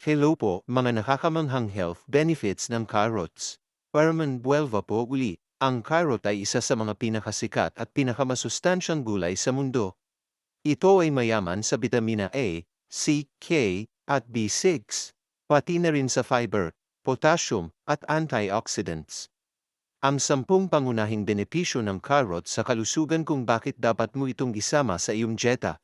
Hello po, mga nakakamanghang health benefits ng carrots. Paraman buwelva po uli, ang carrot ay isa sa mga pinakasikat at pinakamasustansyang gulay sa mundo. Ito ay mayaman sa bitamina A, C, K, at B6, pati na rin sa fiber, potassium, at antioxidants. Ang 10 pangunahing benepisyo ng carrot sa kalusugan kung bakit dapat mo itong isama sa iyong dieta.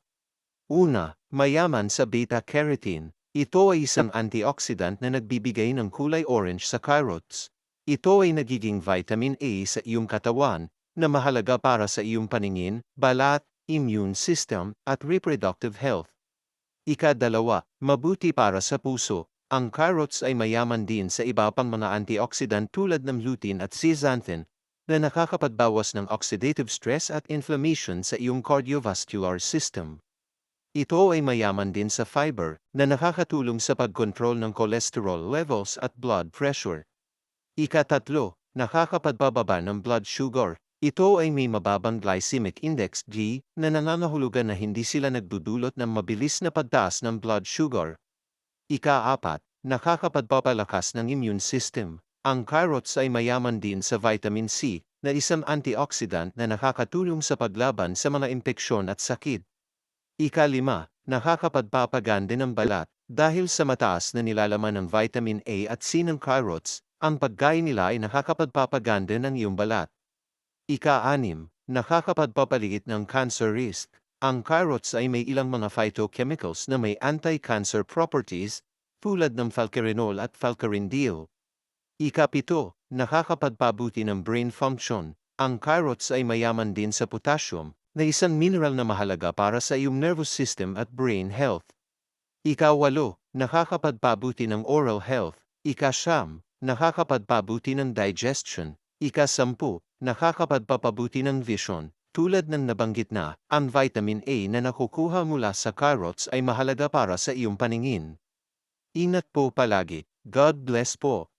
Una, mayaman sa beta-carotene. Ito ay isang antioxidant na nagbibigay ng kulay orange sa carrots. Ito ay nagiging vitamin A sa iyong katawan, na mahalaga para sa iyong paningin, balat, immune system, at reproductive health. Ikadalawa, mabuti para sa puso. Ang carrots ay mayaman din sa iba pang mga antioxidant tulad ng lutein at zeaxanthin, na nakakapagbawas ng oxidative stress at inflammation sa iyong cardiovascular system. Ito ay mayaman din sa fiber na nakakatulong sa pagkontrol ng cholesterol levels at blood pressure. Ikatatlo, nakakapagpababa ng blood sugar. Ito ay may mababang glycemic index G na nangangahulugan na hindi sila nagdudulot ng mabilis na pagtaas ng blood sugar. Ikaapat, nakakapagpapalakas ng immune system. Ang carrots ay mayaman din sa vitamin C na isang antioxidant na nakakatulong sa paglaban sa mga impeksyon at sakit. Ikalima, nakakapagpapaganda ng balat. Dahil sa mataas na nilalaman ng vitamin A at C ng carrots, ang pagkain nila ay nakakapagpapaganda ng iyong balat. Ika-6, nakakapagpapaliit ng cancer risk. Ang carrots ay may ilang mga phytochemicals na may anti-cancer properties, tulad ng falcarinol at falcarindiol. Ika-7, nakakapagpabuti ng brain function. Ang carrots ay mayaman din sa potassium, na isang mineral na mahalaga para sa iyong nervous system at brain health. Ika-8, nakakapagpabuti ng oral health. Ika-9, nakakapagpabuti ng digestion. Ika-10, nakakapagpapabuti ng vision. Tulad ng nabanggit na, ang vitamin A na nakukuha mula sa carrots ay mahalaga para sa iyong paningin. Ingat po palagi. God bless po.